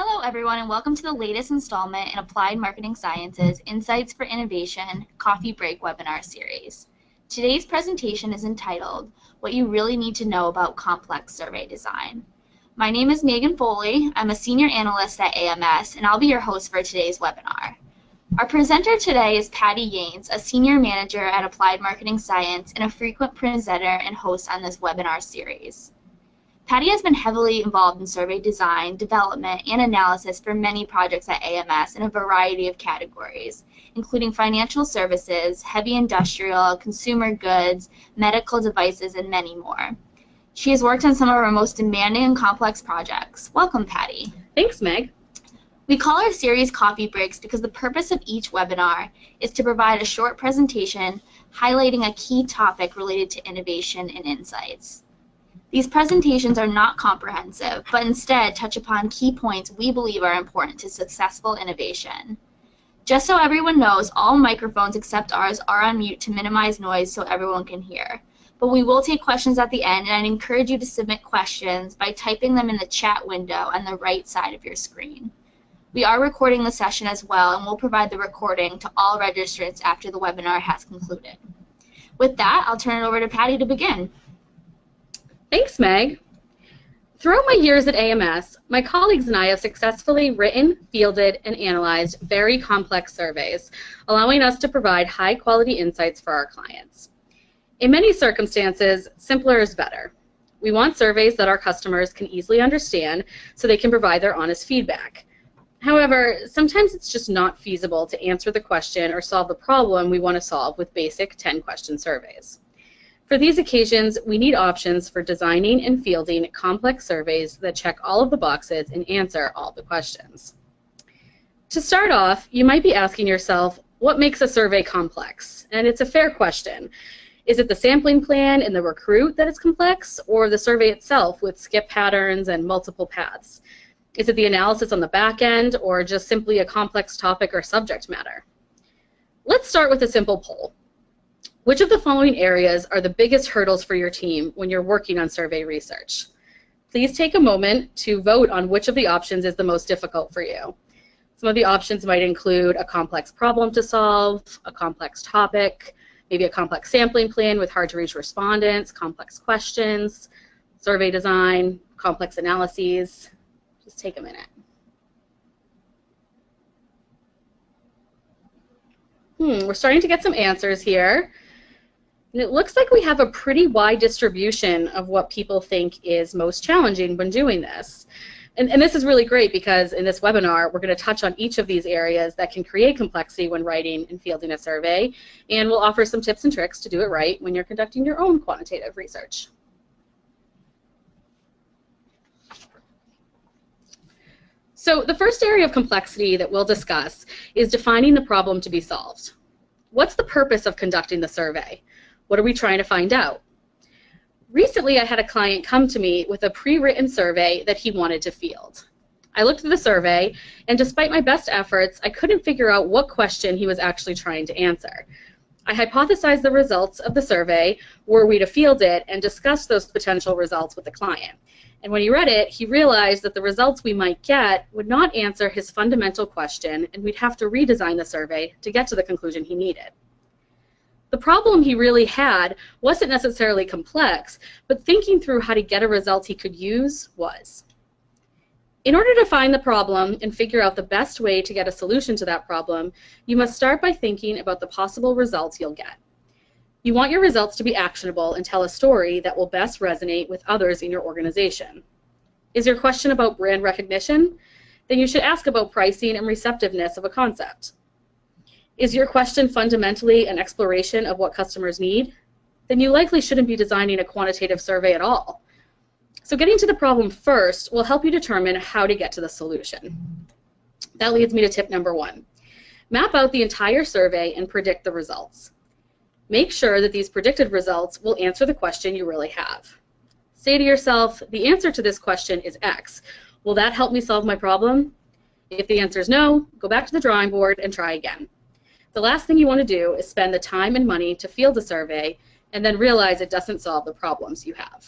Hello, everyone, and welcome to the latest installment in Applied Marketing Sciences Insights for Innovation Coffee Break webinar series. Today's presentation is entitled, What You Really Need to Know About Complex Survey Design. My name is Megan Foley. I'm a Senior Analyst at AMS, and I'll be your host for today's webinar. Our presenter today is Patty Yanes, a Senior Manager at Applied Marketing Science and a frequent presenter and host on this webinar series. Patty has been heavily involved in survey design, development, and analysis for many projects at AMS in a variety of categories, including financial services, heavy industrial, consumer goods, medical devices, and many more. She has worked on some of our most demanding and complex projects. Welcome, Patty. Thanks, Meg. We call our series Coffee Breaks because the purpose of each webinar is to provide a short presentation highlighting a key topic related to innovation and insights. These presentations are not comprehensive, but instead touch upon key points we believe are important to successful innovation. Just so everyone knows, all microphones except ours are on mute to minimize noise so everyone can hear. But we will take questions at the end, and I'd encourage you to submit questions by typing them in the chat window on the right side of your screen. We are recording the session as well, and we'll provide the recording to all registrants after the webinar has concluded. With that, I'll turn it over to Patty to begin. Thanks, Meg. Throughout my years at AMS, my colleagues and I have successfully written, fielded, and analyzed very complex surveys, allowing us to provide high-quality insights for our clients. In many circumstances, simpler is better. We want surveys that our customers can easily understand so they can provide their honest feedback. However, sometimes it's just not feasible to answer the question or solve the problem we want to solve with basic 10-question surveys. For these occasions, we need options for designing and fielding complex surveys that check all of the boxes and answer all the questions. To start off, you might be asking yourself, what makes a survey complex? And it's a fair question. Is it the sampling plan and the recruit that is complex, or the survey itself with skip patterns and multiple paths? Is it the analysis on the back end, or just simply a complex topic or subject matter? Let's start with a simple poll. Which of the following areas are the biggest hurdles for your team when you're working on survey research? Please take a moment to vote on which of the options is the most difficult for you. Some of the options might include a complex problem to solve, a complex topic, maybe a complex sampling plan with hard-to-reach respondents, complex questions, survey design, complex analyses. Just take a minute. We're starting to get some answers here. And it looks like we have a pretty wide distribution of what people think is most challenging when doing this. And this is really great because in this webinar, we're going to touch on each of these areas that can create complexity when writing and fielding a survey, and we'll offer some tips and tricks to do it right when you're conducting your own quantitative research. So the first area of complexity that we'll discuss is defining the problem to be solved. What's the purpose of conducting the survey? What are we trying to find out? Recently, I had a client come to me with a pre-written survey that he wanted to field. I looked at the survey, and despite my best efforts, I couldn't figure out what question he was actually trying to answer. I hypothesized the results of the survey were we to field it and discuss those potential results with the client. And when he read it, he realized that the results we might get would not answer his fundamental question, and we'd have to redesign the survey to get to the conclusion he needed. The problem he really had wasn't necessarily complex, but thinking through how to get a result he could use was. In order to find the problem and figure out the best way to get a solution to that problem, you must start by thinking about the possible results you'll get. You want your results to be actionable and tell a story that will best resonate with others in your organization. Is your question about brand recognition? Then you should ask about pricing and receptiveness of a concept. Is your question fundamentally an exploration of what customers need? Then you likely shouldn't be designing a quantitative survey at all. So getting to the problem first will help you determine how to get to the solution. That leads me to tip number 1. Map out the entire survey and predict the results. Make sure that these predicted results will answer the question you really have. Say to yourself, the answer to this question is X. Will that help me solve my problem? If the answer is no, go back to the drawing board and try again. The last thing you want to do is spend the time and money to field a survey and then realize it doesn't solve the problems you have.